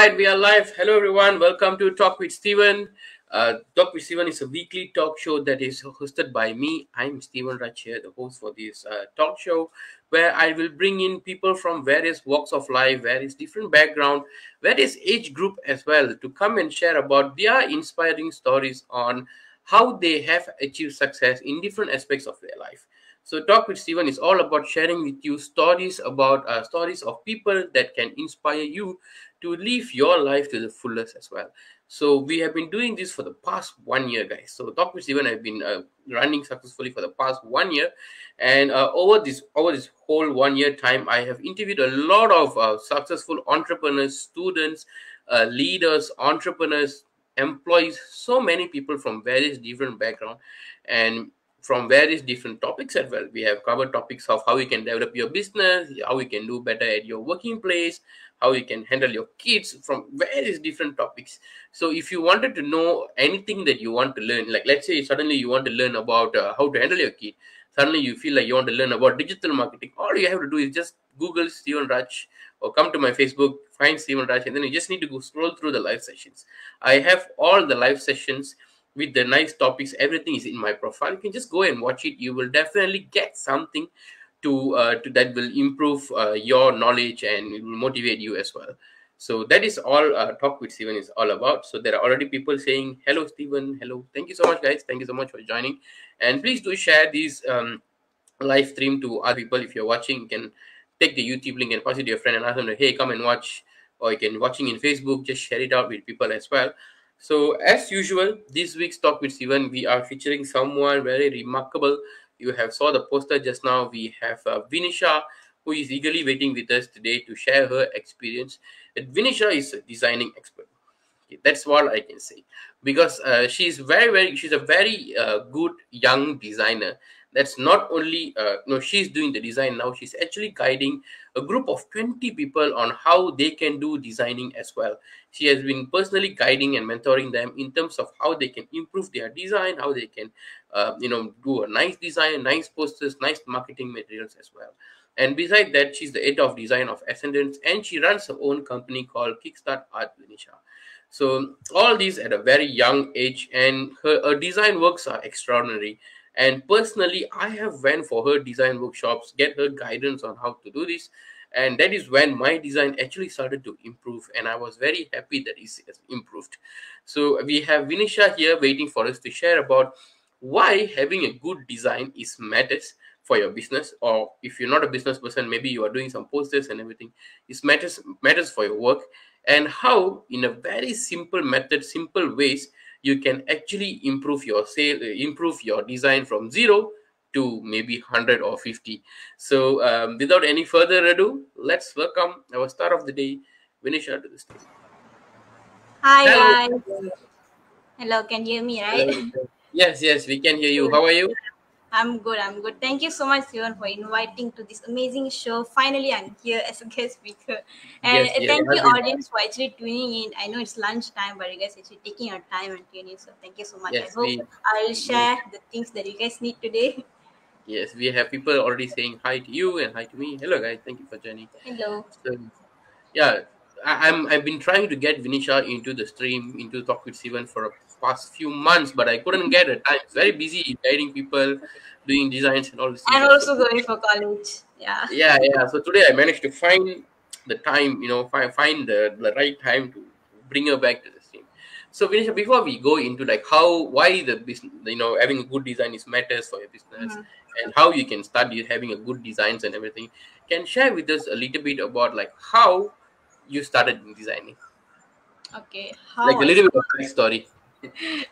right, we are live. Hello, everyone. Welcome to Talk with Steven. Talk with Steven is a weekly talk show that is hosted by me. I'm Steven Raj here, the host for this talk show, where I will bring in people from various walks of life, various different background, various age group as well, to come and share about their inspiring stories on how they have achieved success in different aspects of their life. So, Talk with Steven is all about sharing with you stories about stories of people that can inspire you to live your life to the fullest as well. So, we have been doing this for the past 1 year, guys. So, Talk with Steven have been running successfully for the past 1 year, and over this whole 1 year time, I have interviewed a lot of successful entrepreneurs, students, leaders, entrepreneurs, employees, so many people from various different background and from various different topics as well. We have covered topics of how you can develop your business, how you can do better at your working place, how you can handle your kids, from various different topics. So if you wanted to know anything that you want to learn, like let's say suddenly you want to learn about how to handle your kid, suddenly you feel like you want to learn about digital marketing, all you have to do is just Google Steven Raj or come to my Facebook, find Steven Raj, and then you just need to go scroll through the live sessions. I have all the live sessions with the nice topics. Everything is in my profile. You can just go and watch it. You will definitely get something to that will improve your knowledge, and it will motivate you as well. So that is all Talk with Steven is all about. So there are already people saying hello, Steven. Hello, thank you so much, guys. Thank you so much for joining, and please do share these live stream to other people. If you're watching, you can take the YouTube link and pass it to your friend and ask them to, hey, come and watch. Or you can watching in Facebook, just share it out with people as well. So as usual, this week's Talk with Steven, we are featuring someone very remarkable. You have saw the poster just now. We have Vinishyaa, who is eagerly waiting with us today to share her experience. Vinishyaa is a designing expert. Okay, that's what I can say, because she's she's a very good young designer. That's not only no, she's doing the design now. She's actually guiding a group of 20 people on how they can do designing as well. She has been personally guiding and mentoring them in terms of how they can improve their design, how they can do a nice design, nice posters, nice marketing materials as well. And besides that, she's the head of design of Ascendance, and she runs her own company called Kickstart Art Vinishyaa. So all these at a very young age, and her design works are extraordinary. And personally, I have went for her design workshops, get her guidance on how to do this, and that is when my design actually started to improve, and I was very happy that it has improved. So we have Vinishyaa here waiting for us to share about why having a good design is matters for your business, or if you're not a business person, maybe you are doing some posters and everything, it matters for your work, and how in a very simple method, simple ways, you can actually improve your sale, improve your design from 0 to maybe 100 or 50. So without any further ado, let's welcome our star of the day, Vinishyaa, to the stage. Hi Hello. guys. Hello, can you hear me, right? Hello. Yes, we can hear you. How are you? I'm good. Thank you so much, Sivan, for inviting to this amazing show. Finally, I'm here as a guest speaker. And Yes, thank you, I've been. audience, for actually tuning in. I know it's lunchtime, but you guys actually taking your time and tuning in. So thank you so much. I Yes, hope I'll share the things that you guys need today. yes, we have people already saying hi to you and hi to me. Hello, guys. Thank you for joining. Hello. So, yeah, I've been trying to get Vinishyaa into the stream, into Talk with Steven for a past few months, but I couldn't get it. I'm very busy guiding people, doing designs and all these things. I'm So also going for college. Yeah. yeah. So today I managed to find the time, find the right time to bring her back to the stream. So Vinishyaa, before we go into like why the business, having a good design is matters for your business, Mhm. and how you can start having a good designs and everything, can share with us a little bit about like how you started in designing, Okay. like How a I little bit of that story.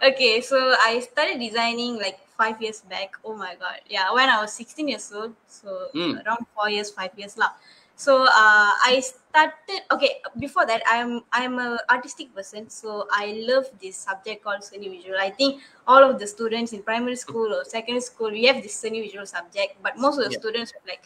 Okay, so I started designing like 5 years back. Oh my god, yeah, when I was 16 years old, so Mm. around 4 years, 5 years lah. So I started. Okay, before that, I'm a artistic person, so I love this subject called scenic visual. I think all of the students in primary school or secondary school, we have this scenic visual subject, but most of the Yeah. students like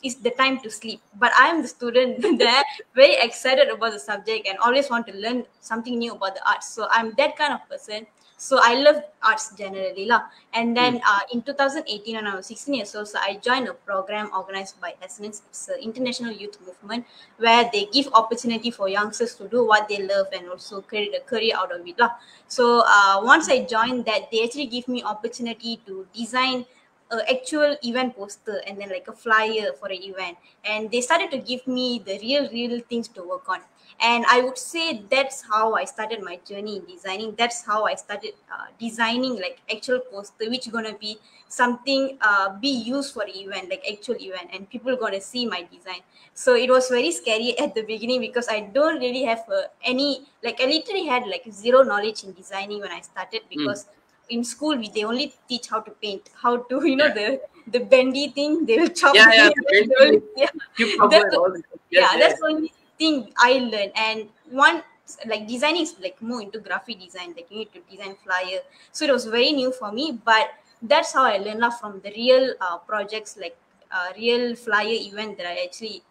it's the time to sleep. But I'm the student that very excited about the subject and always want to learn something new about the arts. So I'm that kind of person. So I love arts generally lah. And then in 2018, when I was 16 years old, so I joined a program organized by Essence. It's an international youth movement where they give opportunity for youngsters to do what they love and also create a career out of it lah. So once I joined that, they actually give me opportunity to design a actual event poster and then like a flyer for an event, and they started to give me the real things to work on. And I would say that's how I started my journey in designing. That's how I started designing like actual poster which gonna be something be used for the event, like actual event, and people gonna see my design. So it was very scary at the beginning because I don't really have any, like I literally had like zero knowledge in designing when I started, Mm. because in school they only teach how to paint, how to Yeah. the bendy thing, they will chop Yeah, the yeah. thing. The They painting will, with yeah, cucumber that's and all this. Yes, yeah, that's yes. the only thing I learned. And one, like designing is like more into graphic design, like you need to design flyer. So it was very new for me, but that's how I learned lah, from the real projects, like real flyer event that I actually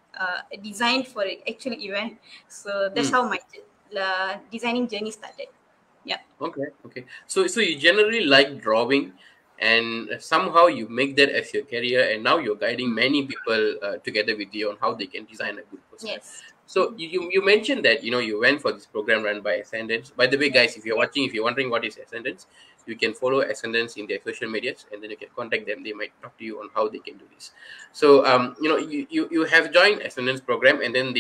designed for an actual event. So that's Mm. how my designing journey started. Yeah. Okay, okay. So you generally like drawing, and somehow you make that as your career, and now you're guiding many people together with you on how they can design a good poster. Yes. So you mentioned that you went for this program run by Ascendance. By the way, guys, if you're Yes. watching, if you're wondering what is Ascendance, you can follow Ascendance in their social medias, and then you can contact them. They might talk to you on how they can do this. So you have joined Ascendance program, and then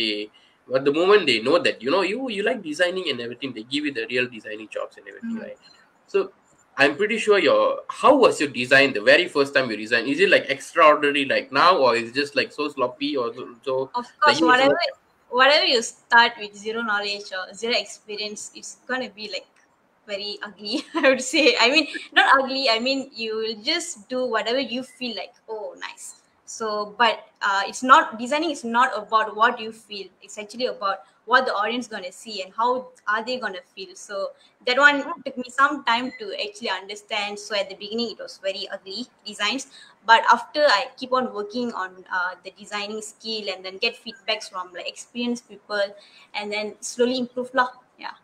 but the moment they know that you like designing and everything, they give you the real designing jobs and everything, Mhm. right? So I'm pretty sure how was your design the very first time you designed? Is it like extraordinary like now, or is it just like so sloppy, or so Of like course, whatever you start with zero knowledge or zero experience, it's gonna be like very ugly. I would say. I mean, not ugly. I mean, you will just do whatever you feel like. Oh, nice. So, but it's not, designing is not about what you feel. It's actually about what the audience gonna see and how are they gonna feel. So that one took me some time to actually understand. So at the beginning, it was very ugly designs, but after I keep on working on the designing skill and then get feedbacks from like experienced people, and then slowly improve lah. Yeah.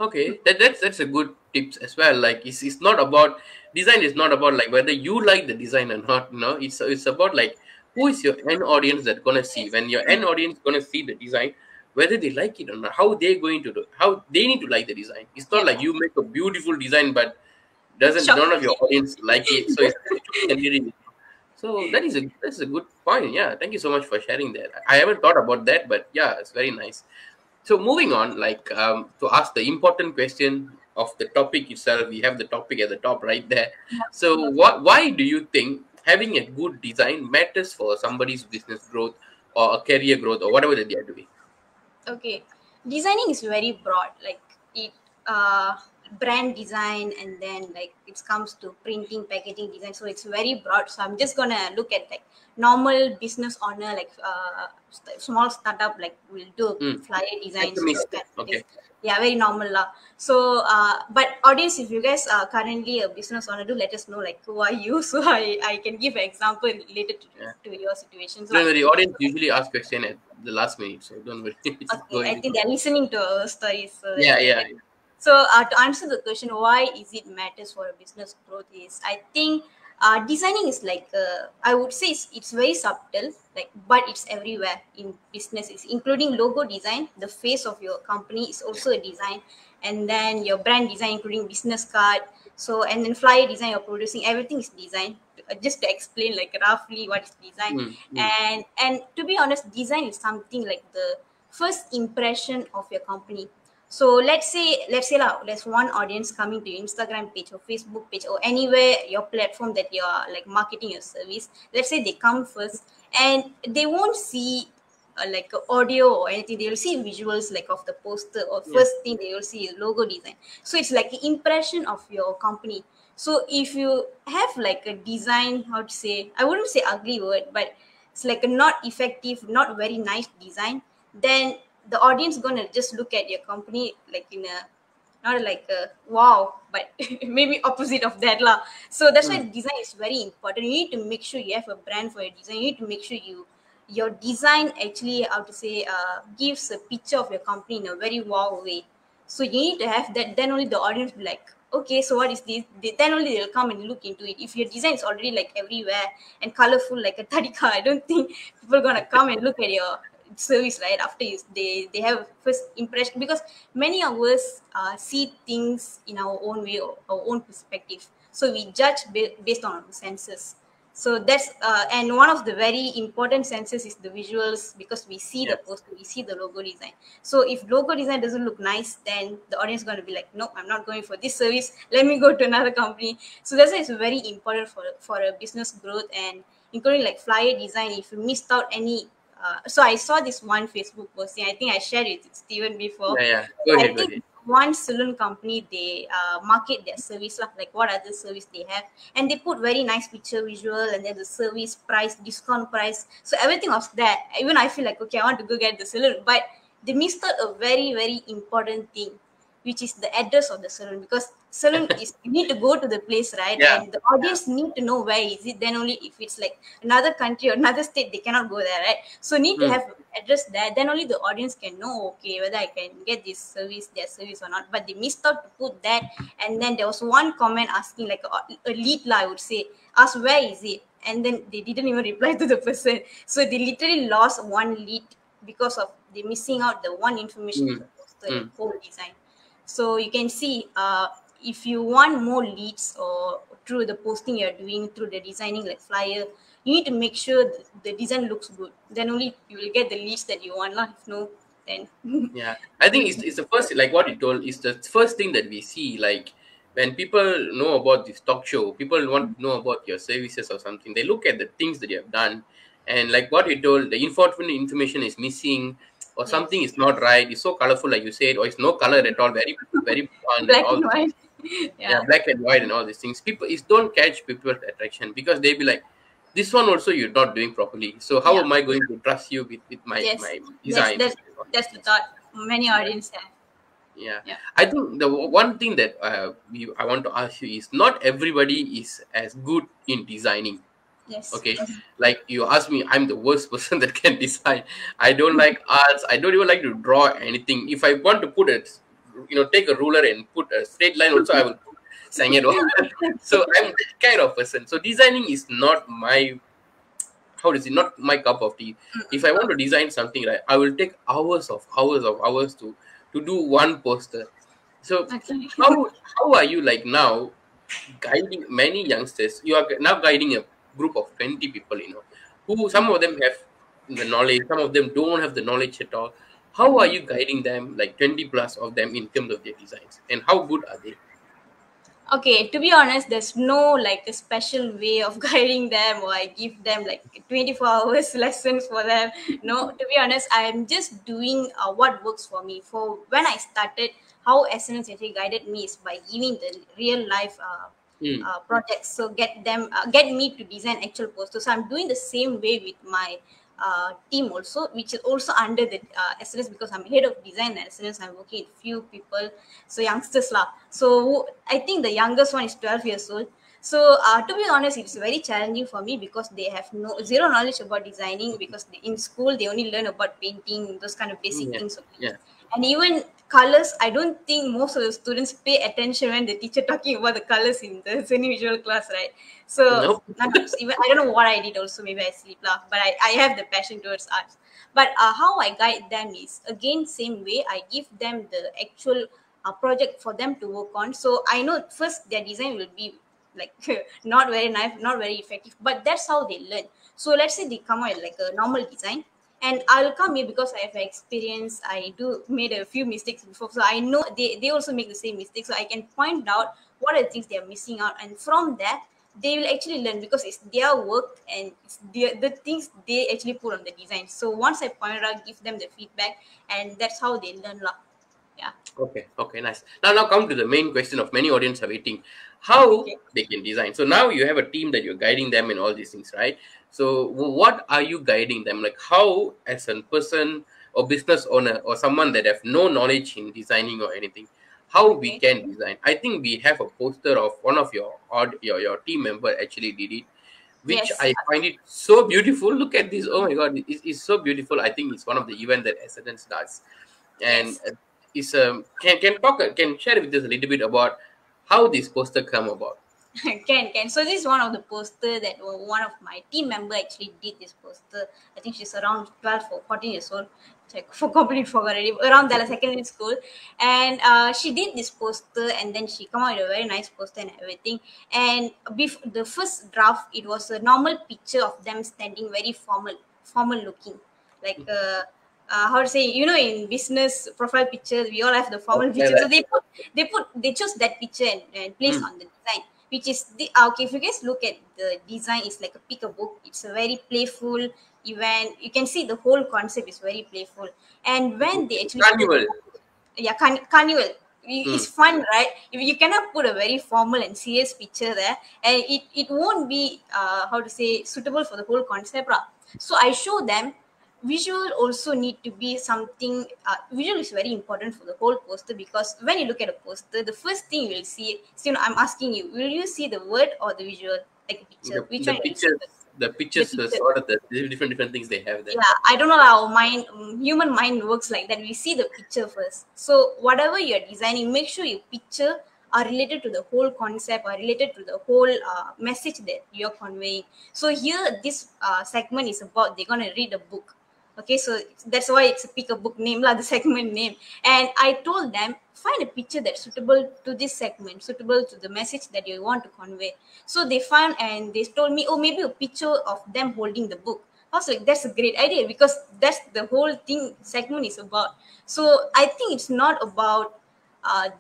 Okay, that's a good tips as well. Like it's not about design is not about like whether you like the design or not. No, it's about like who is your end audience that gonna see. Yes. When your end audience gonna see the design, whether they like it or not, how they going to do, how they need to like the design. It's not Yeah. like you make a beautiful design but doesn't Sure. none of your audience like it. So it's actually so that's a good point. Yeah, thank you so much for sharing that. I haven't thought about that, but yeah, it's very nice. So moving on, like to ask the important question of the topic itself, we have the topic at the top right there. So why do you think having a good design matters for somebody's business growth or a career growth or whatever that they are doing? Okay, designing is very broad, like it brand design, and then like it comes to printing, packaging design, so it's very broad. So I'm just gonna look at like normal business owner, like small startup, like will do Mm. flyer designs, SME those stuff. kind of Okay. things. Yeah, very normal lah. So but audience, if you guys are currently a business owner, do let us know like who are you, so I can give an example related Yeah. to your situations Don't lah. worry, audience usually ask question at the last minute, so don't worry. Just Okay, go I ahead. think they're listening to our stories, so that Yeah, they yeah. can. So to answer the question, why is it matters for a business growth? Is I think designing is like I would say it's very subtle, like but it's everywhere in businesses, including logo design. The face of your company is also a design, and then your brand design, including business card. So and then flyer design you're producing, everything is design. Just to explain like roughly what is design, Mm, mm, and to be honest, design is something like the first impression of your company. So let's say lah, there's one audience coming to your Instagram page or Facebook page or anywhere your platform that you're like marketing your service. Let's say they come first, and they won't see like audio or anything. They will see visuals like of the poster, or yeah. first thing they will see is logo design. So it's like the impression of your company. So if you have like a design, how to say, I wouldn't say ugly word, but it's like a not effective, not very nice design, then the audience gonna just look at your company like in a, not like a wow, but maybe opposite of that lah. So that's why Mm. design is very important. You need to make sure you have a brand for your design. You need to make sure your design actually, how to say, gives a picture of your company in a very wow way. So you need to have that, then only the audience will be like, okay, so what is this? Then only they'll come and look into it. If your design is already like everywhere and colorful like a tadika, I don't think people gonna come and look at your service right after they have first impression, because many of us see things in our own way or our own perspective. So we judge based on our senses. So that's and one of the very important senses is the visuals, because we see the Yeah. poster, we see the logo design. So if logo design doesn't look nice, then the audience is going to be like, no, I'm not going for this service, let me go to another company. So that's why it's very important for a business growth, and including like flyer design. If you missed out any so I saw this one Facebook posting, I think I shared it with Steven before. Yeah, yeah. So Go I ahead, go think ahead. one saloon company, they market their service lah, like what other service they have, and they put very nice picture visual, and then the service price, discount price, so everything was there. Even I feel like, okay, I want to go get the saloon, but they missed out a very very important thing, which is the address of the salon, because salon is, you need to go to the place, right? Yeah, And the audience need to know where is it. Then only if it's like another country or another state, they cannot go there, right? So need to mm, have address there, then only the audience can know, okay, whether I can get this service, their service or not. But they missed out to put that. And then there was one comment asking like a lead lah, I would say, ask where is it, and then they didn't even reply to the person. So they literally lost one lead because of they missing out the one information in mm, the poster, the mm. whole design. So you can see, if you want more leads or through the posting you're doing, through the designing like flyer, you need to make sure the design looks good. Then only you will get the leads that you want lah. If no, then Yeah, I think it's the first, like what you told, is the first thing that we see. Like when people know about this talk show, people want to know about your services or something. They look at the things that you have done, and like what you told, the important information is missing, or something yes, is not right. It's so colorful, like you said, or it's no color at all. Very, very fun and black all and these things. white. Yeah, Yeah, black and white and all these things. People is don't catch people's attraction because they be like, this one also you're not doing properly. So how yeah, am I going to trust you with yes. my That's designs that's and all these that's the things? thought many Yeah. audience have. Yeah, Yeah. I think the one thing that I want to ask you is not everybody is as good in designing. Yes. Okay, like you ask me, I'm the worst person that can design. I don't like arts. I don't even like to draw anything. If I want to put a, take a ruler and put a straight line, also I will put sangero. So I'm that kind of person. So designing is not my, how is it, not my cup of tea. If I want to design something, right, I will take hours to do one poster. So Okay. how are you like now guiding many youngsters? You are now guiding a group of 20 people, who some of them have the knowledge, some of them don't have the knowledge at all. How are you guiding them, like 20 plus of them, in terms of their designs, and how good are they? Okay, to be honest, there's no like a special way of guiding them, or I give them like 24 hours lessons for them. No, to be honest, I'm just doing what works for me. For when I started, how SNS actually guided me is by giving the real life Mm, projects. So get me to design actual posters. So I'm doing the same way with my team also, which is also under the SNS, because I'm head of design at SNS. I'm working with few people, so youngsters lah. So I think the youngest one is 12 years old. So to be honest, it's very challenging for me because they have no zero knowledge about designing, because in school they only learn about painting, those kind of basic yeah, things only. yeah. And even colors, I don't think most of the students pay attention when the teacher talking about the colors in the individual class, right? So Nope. even I don't know what I did also, maybe I sleep lah, but I have the passion towards arts. But how I guide them is again same way. I give them the actual project for them to work on. So I know first their design will be like not very nice, not very effective, but that's how they learn. So let's say they come out with like a normal design, and I'll come here because I have experience. I do made a few mistakes before, so I know they also make the same mistakes. So I can point out what are the things they are missing out, and from that they will actually learn, because it's their work and it's the things they actually put on the design. So once I point it out, give them the feedback, and that's how they learn lah. Yeah. Okay, okay, nice. Now come to the main question of many audience are waiting. How Okay. they can design. So now you have a team that you're guiding them and all these things, right? So what are you guiding them? Like how, as a person or business owner or someone that have no knowledge in designing or anything, how we Okay. can design? I think we have a poster of one of your team member actually did it, which Yes. I find it so beautiful. Look at this. Oh my God, it's so beautiful. I think it's one of the event that Essence does, and Yes. is can talk can share with us a little bit about how this poster come about. Can. So this is one of the poster that one of my team member actually did this poster. I think she's around 12 or 14 years old. Check for completely forgot already. Around that secondary school, and she did this poster, and then she come out with a very nice poster and everything. And the first draft, it was a normal picture of them standing very formal looking, like how to say, in business profile picture we all have the Oh, formal like picture, so that. they chose that picture and placed Mm. on the design, which is the okay. If you guys look at the design, it's like a pick a book. It's a very playful event. You can see the whole concept is very playful. And when they actually put the Carnival. yeah, carnival, it's Mm. fun, right? If you cannot put a very formal and serious picture there, and it won't be how to say suitable for the whole concept, lah. So I show them visual also need to be something. Visual is very important for the whole poster, because when you look at a poster, the first thing you will see, so I'm asking you, will you see the word or the visual, like a picture, which The one will you see pictures, first? the The pictures, picture. sort of the different things they have there. Yeah, I don't know how human mind works like that. We see the picture first. So whatever you're designing, make sure your picture are related to the whole concept, or related to the whole message that you're conveying. So here, this segment is about they're gonna read a book. Okay, so that's why it's a pick a book name, lah, the segment name. And I told them, find a picture that's suitable to this segment, suitable to the message that you want to convey. So they found, and they told me, oh, maybe a picture of them holding the book. I was like, that's a great idea, because that's the whole thing segment is about. So I think it's not about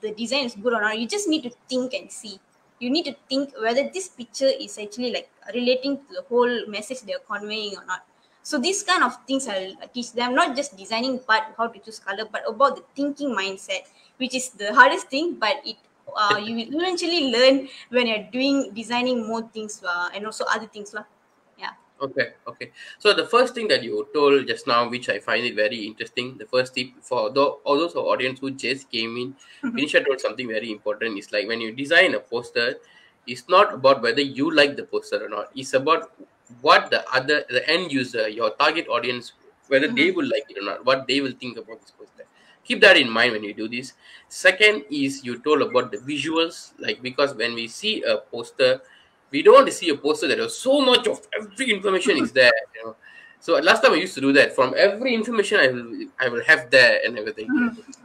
the design is good or not. You just need to think and see. You need to think whether this picture is actually like relating to the whole message they're conveying or not. So these kind of things I'll teach them, not just designing part, how to choose color, but about the thinking mindset, which is the hardest thing, but it you will eventually learn when you're doing designing more things and also other things lah. Yeah. Okay, okay. So the first thing that you told just now, which I find it very interesting, the first tip for all those audience who just came in, Vinishaa told something very important. It's like when you design a poster, it's not about whether you like the poster or not. It's about what the end user, your target audience, whether they Mhm. will like it or not, what they will think about this poster. Keep that in mind when you do this. Second is you told about the visuals, like because when we see a poster, we don't want to see a poster that has so much of every information is there, you know. So last time I used to do that. From every information I will have there and everything.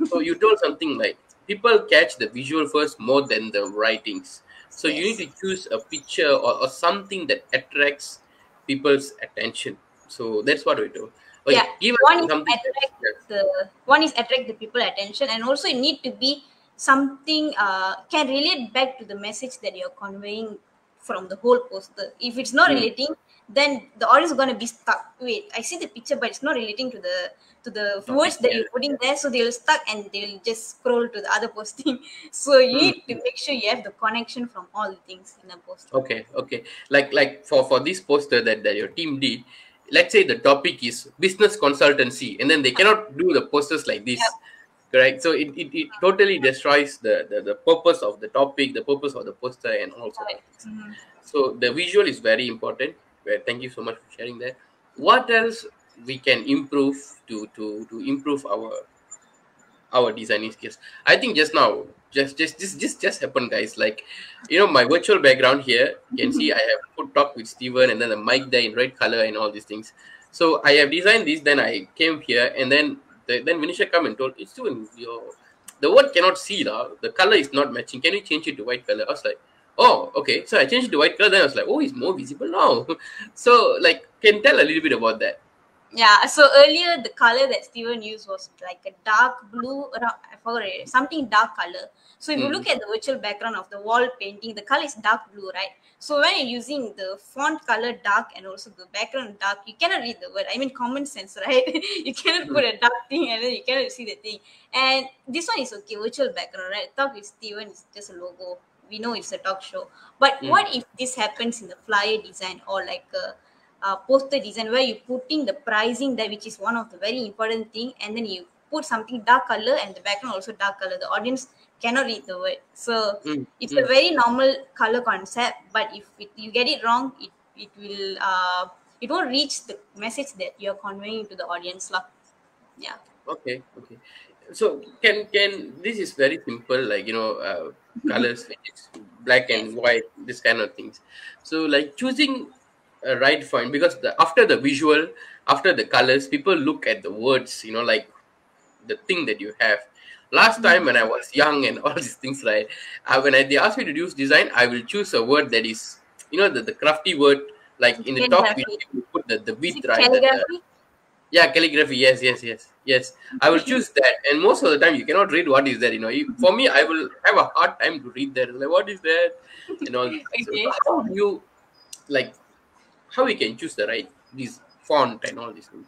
So you told something like people catch the visual first more than the writings. So you need Yes. to choose a picture or something that attracts people's attention. So that's what we do. Yeah. Okay, give One us is something that's attract the people attention, and also it need to be something can relate back to the message that you're conveying from the whole poster. If it's not mm, relating, then the audience is gonna be stuck. Wait, I see the picture, but it's not relating to the topic. words that Yeah. you're putting there, so they'll stuck and they'll just scroll to the other posting. So you Mm. need to make sure you have the connection from all the things in a poster. Okay, okay. Like for this poster that your team did, let's say the topic is business consultancy, and then they cannot do the posters like this, Yeah. correct? So it totally destroys the purpose of the topic, the purpose of the poster, and all sort of Correct. things. Mhm. So the visual is very important. Well, thank you so much for sharing that. What else we can improve to improve our designing skills? I think just now, just happened, guys. Like, my virtual background here, you can see I have put talk with Steven and then the mic there in red color and all these things. So I have designed this, then I came here, and then Vinisha come and told, it's Steven, the word cannot see lah. The color is not matching. Can you change it to white color? I was like, oh, okay. So I changed it to white color. Then I was like, oh, it's more visible now. So, like, can tell a little bit about that. Yeah, so earlier the color that Steven used was like a dark blue, I forgot it, something dark color. So if you Mm, look at the virtual background of the wall painting, the color is dark blue, right? So when you're using the font color dark and also the background dark, you cannot read the word. I mean, common sense, right? You cannot mm, put a dark thing and then you cannot see the thing. And this one is okay, virtual background, right? Talk with Steven is just a logo. We know it's a talk show. But mm. what if this happens in the flyer design or like a poster design where you putting the pricing there, which is one of the very important thing, and then you put something dark color and the background also dark color, the audience cannot read the word. So Mm, it's a mm. very normal color concept, but if you get it wrong, it will it won't reach the message that you're conveying to the audience lah. Yeah. Okay, okay. So can this is very simple, like colors, which is black and Yes. white, this kind of things. So like choosing a right font, because after the visual, after the colors, people look at the words, like the thing that you have. Last time Mm. when I was young and all these things, right? When they ask me to use design, I will choose a word that is, the crafty word, like in the top, we Calligraphy. put the Is width, it right? calligraphy? Yeah, calligraphy. Yes, yes, yes, yes. I will choose that, and most of the time you cannot read what is there. For me, I will have a hard time to read that. Like, what is that, and all these things. So Okay. how do you like how you can choose the right this font and all these things?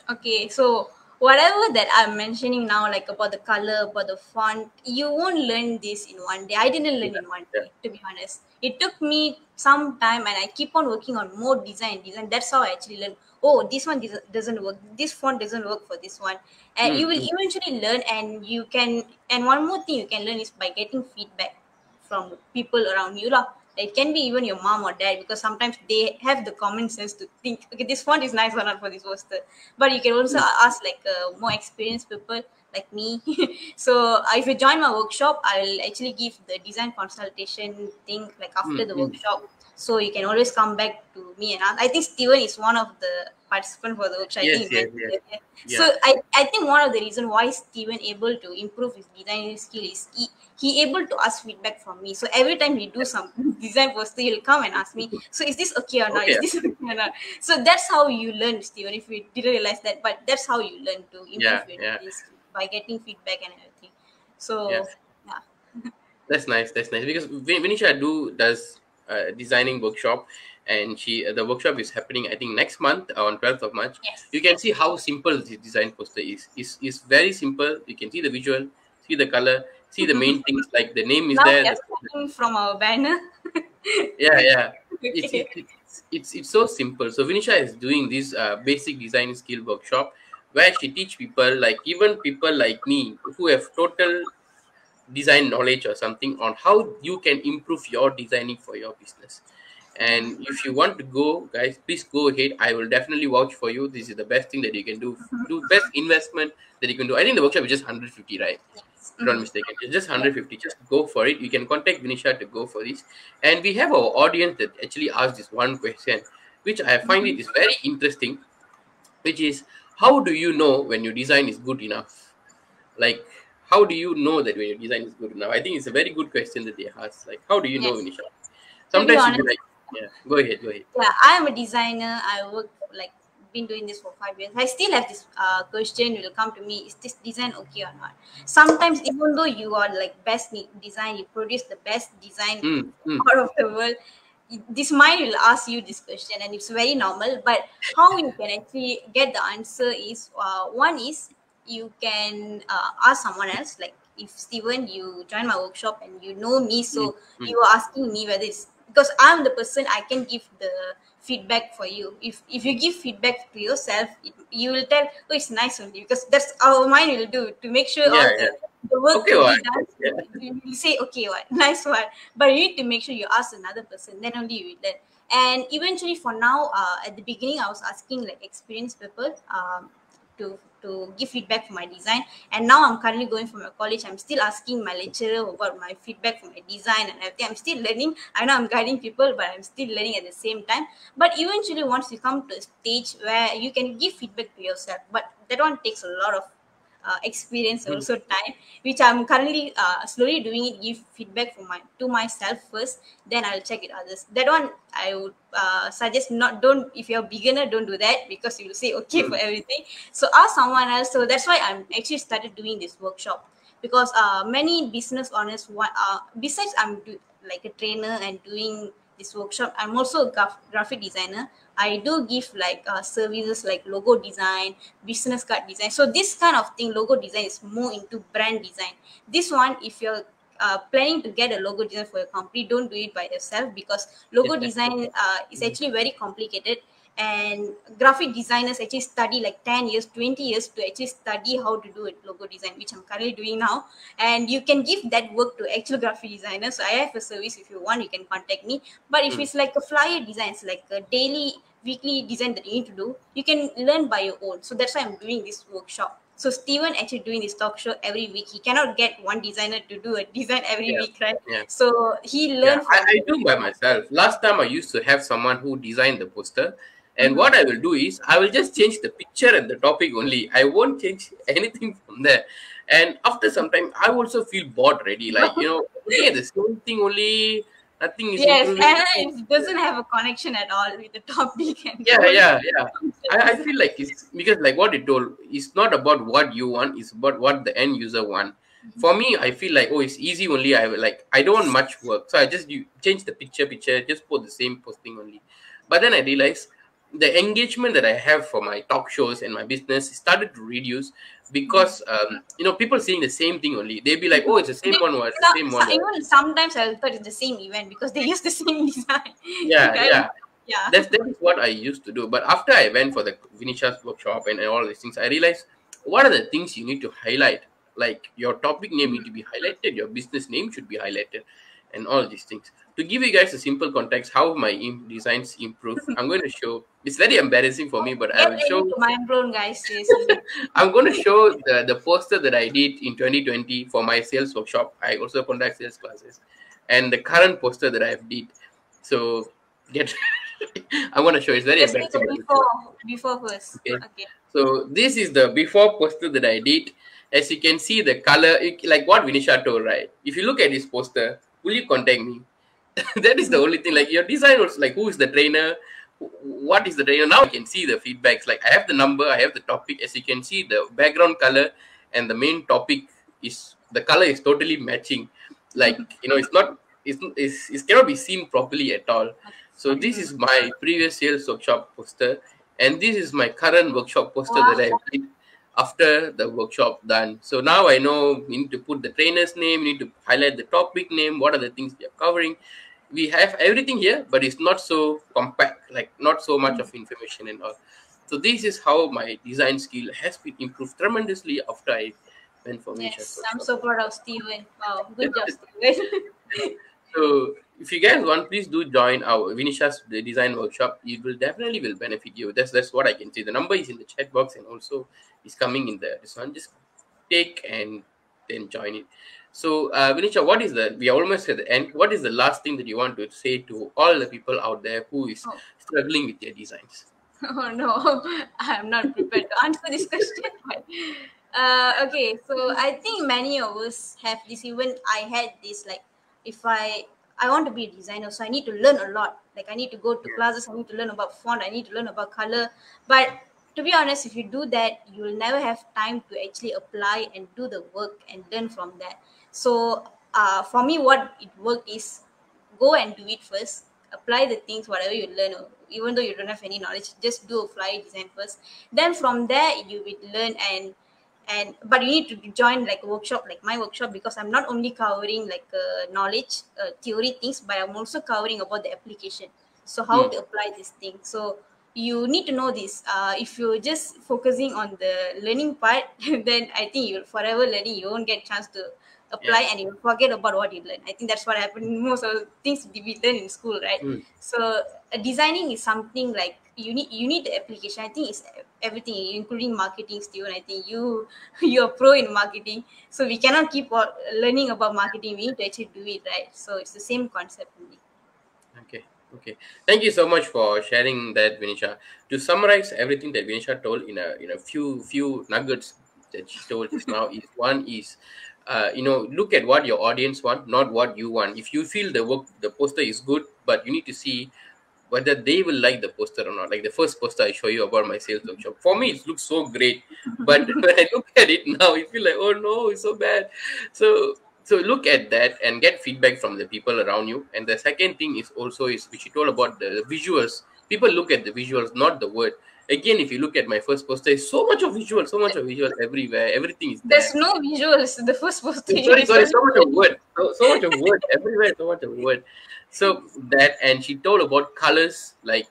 Okay, so whatever that I'm mentioning now, like about the color, about the font, you won't learn this in one day. I didn't Yeah, learn in one yeah. day, to be honest. It took me some time, and I keep on working on more design. That's how I actually learn. Oh, this one doesn't work. This font doesn't work for this one. And you Mm, will mm. eventually learn, and you can. And one more thing you can learn is by getting feedback from people around you lah. It can be even your mom or dad, because sometimes they have the common sense to think, okay, this font is nice or not for this poster. But you can also Mm, ask like more experienced people like me. So if you join my workshop, I will actually give the design consultation thing like after mm, the mm. workshop. So you can always come back to me and ask. I think Steven is one of the participants for the workshop. I think Yes, you yes, mentioned yes. earlier. So Yeah. I think one of the reason why Steven able to improve his designing skill is he able to ask feedback from me. So every time he do some design poster, he'll come and ask me, so is this okay or not? Okay. Is this okay or not? So that's how you learn, Steven, if you didn't realize that. But that's how you learn to improve Yeah, your yeah, design skill, by getting feedback and everything. yeah. So yeah. That's nice. That's nice because Vinishaa does designing workshop, and the workshop is happening I think next month on 12th of March. You Yes, can yes. see how simple the design poster is. Is very simple. You can see the visual, see the color, see the main things like the name is Now we there. are starting from our banner. Yeah, yeah. It's Okay. it, it's so simple. So Vinisha is doing this basic design skill workshop where she teach people, like even people like me who have total design knowledge or something, on how you can improve your designing for your business. And if you want to go, guys, please go ahead. I will definitely vouch for you. This is the best thing that you can do best investment that you can do. I think the workshop is just 150, right? Yes. If I'm not Mhm. mistaken, it's just Yeah. 150. Just go for it. You can contact Vinisha to go for this. And we have our audience that actually asked this one question, which I find it is very interesting, which is, how do you know when your design is good enough? Like, how do you know that when your design is good enough? I think it's a very good question that they ask. Like, how do you know, Yes. Vinisha? To be Sometimes you'll be honest, like, yeah, go ahead, go ahead. yeah, I am a designer. I work like been doing this for 5 years. I still have this question will come to me: is this design okay or not? Sometimes, even though you are like best design, you produce the best design Mm, mm, out of the world. This mind will ask you this question, and it's very normal. But how you can actually get the answer is one is you can ask someone else. Like if Steven, you join my workshop and you know me, mm, so mm. you are asking me whether it's because I'm the person I can give the feedback for you. If you give feedback to yourself, you will tell, oh, it's nice only, because that's our mind will do to make sure Yeah, all yeah. the work Okay, to what? be done. Yeah. You will say, okay, what nice one, but you need to make sure you ask another person, then only you will learn. And eventually, for now, at the beginning, I was asking like experienced people to give feedback for my design. And now I'm currently going for my college. I'm still asking my lecturer about my feedback for my design and everything. I'm still learning. I know I'm guiding people, but I'm still learning at the same time. But eventually, once you come to a stage where you can give feedback to yourself, but that one takes a lot of experience, Mm, also time, which I'm currently slowly doing it. Give feedback for my to myself first, then I'll check it others. That one I would suggest not. Don't, if you're a beginner, don't do that, because you'll say okay for mm, everything. So ask someone else. So that's why I'm actually started doing this workshop, because many business owners want, besides like a trainer and doing this workshop, I'm also a graphic designer. I do give like services like logo design, business card design. So this kind of thing, logo design, is more into brand design. This one, if you're planning to get a logo design for your company, don't do it by yourself, because logo design is actually very complicated. And graphic designers actually study like 10 years, 20 years to actually study how to do a logo design, which I'm currently doing now. And you can give that work to actual graphic designers. So I have a service. If you want, you can contact me. But if mm. it's like a flyer design, it's like a daily, weekly design that you need to do, you can learn by your own. So that's why I'm doing this workshop. So Steven actually doing this talk show every week. He cannot get one designer to do a design every Yeah. week, right? Yeah. So he Yeah, learned from I do by myself. Last time I used to have someone who designed the poster, and Mhm. what I will do is I will just change the picture and the topic only. I won't change anything from there. And after some time, I also feel bored already. Like, looking at the same thing only, nothing is Yes, improving. and it doesn't have a connection at all with the topic and Yeah, goal. yeah, yeah. I feel like it's because like what it told, it's not about what you want, it's about what the end user want. For me, I feel like it's easy only. I don't want much work, so I just change the picture, just put the same posting only. But then I realized the engagement that I have for my talk shows and my business started to reduce because people seeing the same thing only. They'd be like, oh, it's the same one, what the same one. What. Even sometimes I thought it's the same event because they use the same design. Yeah, Right? yeah. Yeah. That is what I used to do. But after I went for the Vinishya's workshop and all these things, I realized what are the things you need to highlight. Like your topic name need to be highlighted, your business name should be highlighted, and all these things. To give you guys a simple context, how my designs improve, I'm going to show. It's very embarrassing for me, but I Get will ready show. to mind blown, guys. Seriously. I'm going to show the poster that I did in 2020 for my sales workshop. I also conduct sales classes, and the current poster that I've did. So get. I'm going to show. It's very Let's do embarrassing. the But it's before first. okay. Okay. So this is the before poster that I did. As you can see, the color, like what Vinishyaa told, right? If you look at this poster, will you contact me? That is the only thing. Like your design was like, who is the trainer? What is the trainer? Now I can see the feedbacks. Like I have the number, I have the topic. As you can see, the background color and the main topic is the color is totally matching. Like it's not, it cannot be seen properly at all. So this is my previous sales workshop poster, and this is my current workshop poster that I Wow. did after the workshop done. So now I know we need to put the trainer's name, we need to highlight the topic name, what are the things we are covering. We have everything here, but it's not so compact, like not so much of information and all. So this is how my design skill has been improved tremendously after I went for Vinishya's Yes, I'm workshop. so proud of Steven. Wow, good job, Steven. So if you guys want, please do join our Vinishya's the design workshop. It will definitely will benefit you. That's what I can say. The number is in the chat box and also is coming in there. This one just take and then join it. So Vinishya, what is we are almost at the end. What is the last thing that you want to say to all the people out there who is Oh. struggling with their designs? Oh no, I'm not prepared to answer this question. But, okay, so I think many of us have this. Even I had this. Like, if I want to be a designer, so I need to learn a lot. Like, I need to go to Yeah. classes. I need to learn about font. I need to learn about color. But to be honest, if you do that, you will never have time to actually apply and do the work and learn from that. So, for me, what it worked is go and do it first, apply the things whatever you learn, or even though you don't have any knowledge, just do a flyer design first. Then from there you will learn, and but you need to join like a workshop like my workshop, because I'm not only covering like knowledge theory things, but I'm also covering about the application, so how Hmm. to apply this thing. So you need to know this. If you're just focusing on the learning part, then I think you'll forever learning, you won't get chance to Yeah. apply, and you forget about what you learn. I think that's what happened in most of the things we learn in school, right? Hmm. So designing is something like you need the application. I think it's everything, including marketing, Steven. I think you're pro in marketing, so we cannot keep learning about marketing. We need to actually do it, right? So it's the same concept only. Okay. Okay. Thank you so much for sharing that, Vinisha. To summarize everything that Vinisha told in a few nuggets that she told just now is one is look at what your audience want, not what you want. If you feel the poster is good, but you need to see whether they will like the poster or not. Like the first poster I show you about my sales workshop. For me, it looks so great, but when I look at it now, I feel like, oh no, it's so bad. So look at that and get feedback from the people around you. And the second thing is also is which you told about the visuals. People look at the visuals, not the word. Again, if you look at my first poster, it's so much of visual everywhere. Everything is there. There's no visuals. The first poster Sorry, is so much of word. So much of word everywhere, so much of word. So that, and she told about colors, like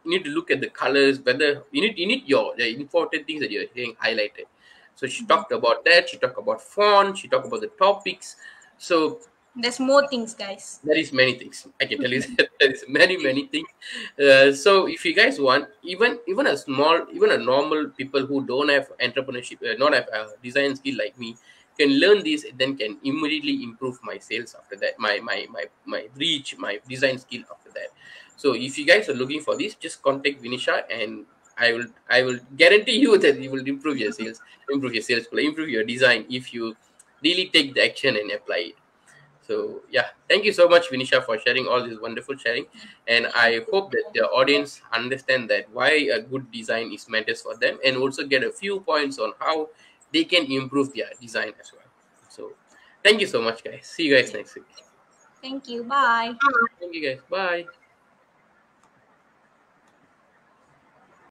you need to look at the colors, whether you need your the important things that you're hearing highlighted. So she talked about that, she talked about font, she talked about the topics. So There's more things, guys. There is many things I can tell you that there is many things. So if you guys want, even a small, even a normal people who don't have entrepreneurship, not have a design skill like me, can learn this, then can immediately improve my sales after that, my reach, my design skill after that. So if you guys are looking for this, just contact Vinisha, and I will guarantee you that you will improve your sales, improve your sales, improve your design if you really take the action and apply it. So yeah, thank you so much, Vinisha, for sharing all this wonderful sharing, and I hope that the audience understand that why a good design is matters for them, and also get a few points on how they can improve their design as well. So thank you so much, guys. See you guys Yeah. next week. Thank you. Bye. Thank you, guys. Bye.